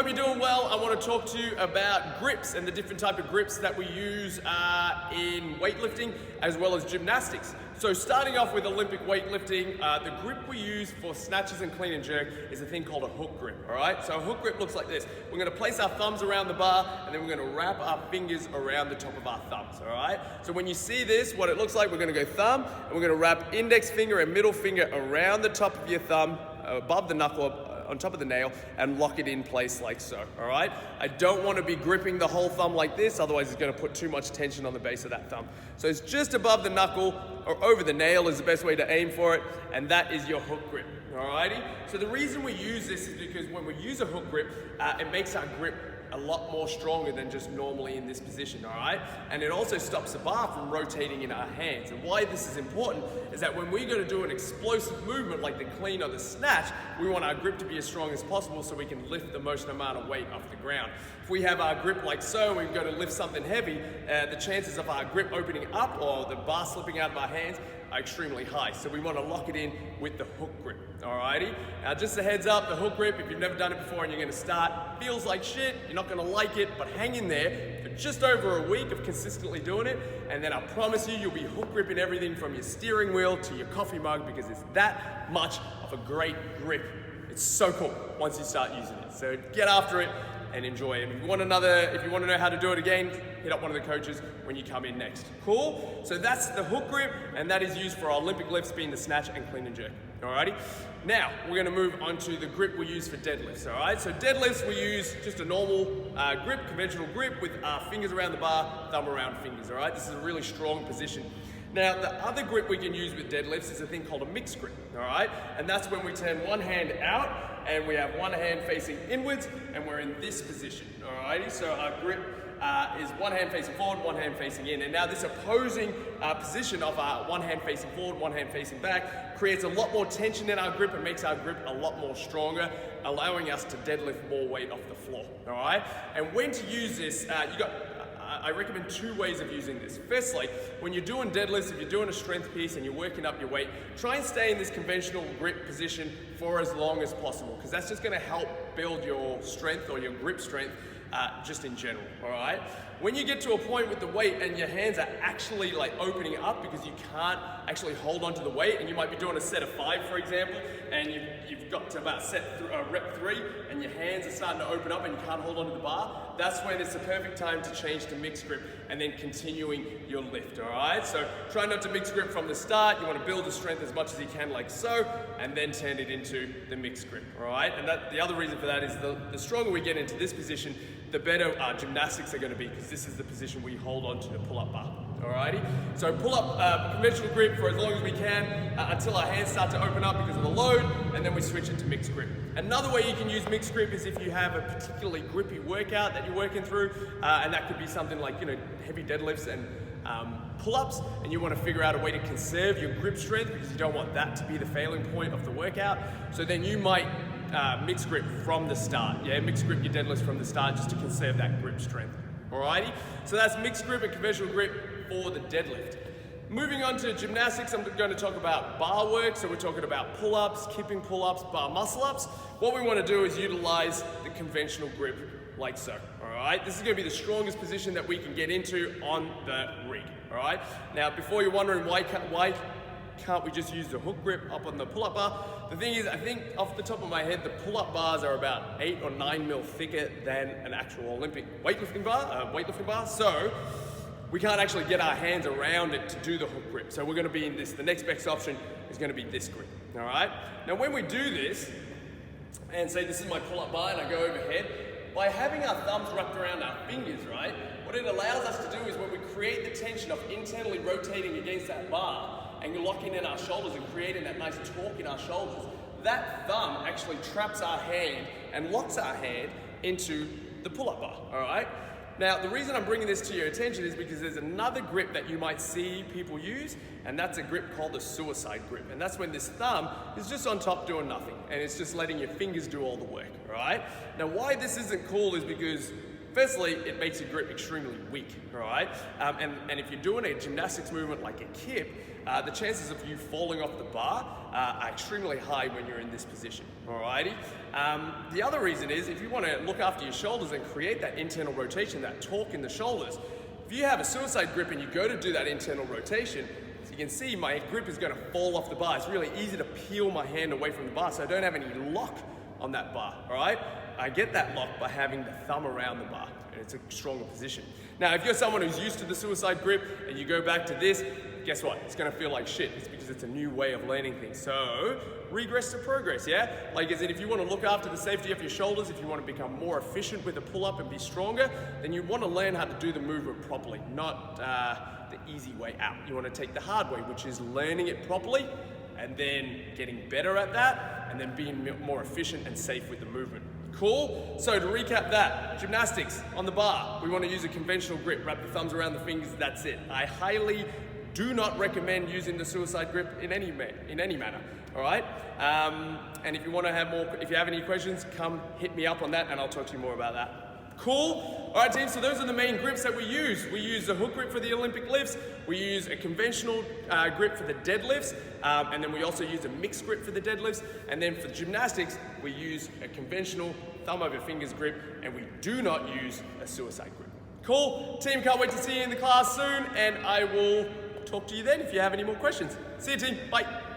hope you're doing well. I want to talk to you about grips and the different type of grips that we use in weightlifting as well as gymnastics. So starting off with Olympic weightlifting, the grip we use for snatches and clean and jerk is a thing called a hook grip, all right? So a hook grip looks like this. We're gonna place our thumbs around the bar and then we're gonna wrap our fingers around the top of our thumbs, all right? So when you see this, what it looks like, we're gonna go thumb and we're gonna wrap index finger and middle finger around the top of your thumb, above the knuckle, on top of the nail, and lock it in place like so, all right? I don't want to be gripping the whole thumb like this, otherwise it's going to put too much tension on the base of that thumb. So it's just above the knuckle, or over the nail is the best way to aim for it, and that is your hook grip, all righty? So the reason we use this is because when we use a hook grip, it makes our grip a lot more stronger than just normally in this position, all right? And it also stops the bar from rotating in our hands. And why this is important is that when we're gonna do an explosive movement like the clean or the snatch, we want our grip to be as strong as possible so we can lift the most amount of weight off the ground. If we have our grip like so, we're gonna lift something heavy, the chances of our grip opening up or the bar slipping out of our hands are extremely high. So we want to lock it in with the hook grip, alrighty? Now just a heads up, the hook grip, if you've never done it before and you're gonna start, feels like shit, you're not gonna like it, but hang in there for just over a week of consistently doing it, and then I promise you, you'll be hook gripping everything from your steering wheel to your coffee mug because it's that much of a great grip. It's so cool once you start using it. So get after it and enjoy it. If you want to know how to do it again, hit up one of the coaches when you come in next. Cool? So that's the hook grip, and that is used for our Olympic lifts, being the snatch and clean and jerk. Alrighty? Now, we're gonna move on to the grip we use for deadlifts, alright? So deadlifts, we use just a normal grip, conventional grip with our fingers around the bar, thumb around fingers, alright? This is a really strong position. Now, the other grip we can use with deadlifts is a thing called a mixed grip, all right? And that's when we turn one hand out and we have one hand facing inwards and we're in this position, all righty? So our grip is one hand facing forward, one hand facing in. And now this opposing position of our one hand facing forward, one hand facing back creates a lot more tension in our grip and makes our grip a lot more stronger, allowing us to deadlift more weight off the floor, all right? And when to use this, I recommend two ways of using this. Firstly, when you're doing deadlifts, if you're doing a strength piece and you're working up your weight, try and stay in this conventional grip position for as long as possible, because that's just gonna help build your strength or your grip strength just in general, all right? When you get to a point with the weight and your hands are actually like opening up because you can't actually hold onto the weight, and you might be doing a set of 5, for example, and you've got to about rep 3 and your hands are starting to open up and you can't hold onto the bar, that's when it's the perfect time to change to mixed grip and then continuing your lift, all right? So try not to mix grip from the start. You want to build the strength as much as you can like so, and then turn it into the mixed grip, all right? And the other reason for that is the stronger we get into this position, the better our gymnastics are going to be, because this is the position we hold on to the pull-up bar, alrighty? So pull up conventional grip for as long as we can until our hands start to open up because of the load, and then we switch it to mixed grip. Another way you can use mixed grip is if you have a particularly grippy workout that you're working through, and that could be something like, heavy deadlifts and pull-ups, and you want to figure out a way to conserve your grip strength because you don't want that to be the failing point of the workout. So then you might mix grip from the start. Yeah, mix grip your deadlifts from the start just to conserve that grip strength. Alrighty? So that's mixed grip and conventional grip for the deadlift. Moving on to gymnastics, I'm going to talk about bar work. So we're talking about pull-ups, kipping pull-ups, bar muscle-ups. What we want to do is utilize the conventional grip like so. Alright? This is going to be the strongest position that we can get into on the rig. Alright? Now, before you're wondering why can't we just use the hook grip up on the pull-up bar? The thing is, I think off the top of my head, the pull-up bars are about 8 or 9 mil thicker than an actual Olympic weightlifting bar. So we can't actually get our hands around it to do the hook grip. So we're gonna be in this. The next best option is gonna be this grip, all right? Now when we do this, and say this is my pull-up bar and I go overhead, by having our thumbs wrapped around our fingers, right, what it allows us to do is when we create the tension of internally rotating against that bar, and you're locking in our shoulders and creating that nice torque in our shoulders, that thumb actually traps our hand and locks our hand into the pull-up bar, all right? Now, the reason I'm bringing this to your attention is because there's another grip that you might see people use, and that's a grip called the suicide grip. And that's when this thumb is just on top doing nothing, and it's just letting your fingers do all the work, all right? Now, why this isn't cool is because Firstly, it makes your grip extremely weak, all right? And if you're doing a gymnastics movement like a kip, the chances of you falling off the bar are extremely high when you're in this position, alrighty? The other reason is if you want to look after your shoulders and create that internal rotation, that torque in the shoulders, if you have a suicide grip and you go to do that internal rotation, as you can see, my grip is going to fall off the bar. It's really easy to peel my hand away from the bar, so I don't have any lock on that bar, all right? I get that lock by having the thumb around the bar, and it's a stronger position. Now, if you're someone who's used to the suicide grip and you go back to this, guess what? It's gonna feel like shit. It's because it's a new way of learning things. So, regress to progress, yeah? Like as in, if you wanna look after the safety of your shoulders, if you wanna become more efficient with a pull-up and be stronger, then you wanna learn how to do the movement properly, not the easy way out. You wanna take the hard way, which is learning it properly, and then getting better at that, and then being more efficient and safe with the movement. Cool? So to recap that, gymnastics on the bar, we want to use a conventional grip, wrap the thumbs around the fingers, that's it. I highly do not recommend using the suicide grip in any manner, all right? And if you want to have more, if you have any questions, come hit me up on that and I'll talk to you more about that. Cool? All right, team, so those are the main grips that we use. We use a hook grip for the Olympic lifts, we use a conventional grip for the deadlifts, and then we also use a mixed grip for the deadlifts, and then for gymnastics, we use a conventional thumb over fingers grip, and we do not use a suicide grip. Cool? Team, can't wait to see you in the class soon, and I will talk to you then if you have any more questions. See you, team. Bye.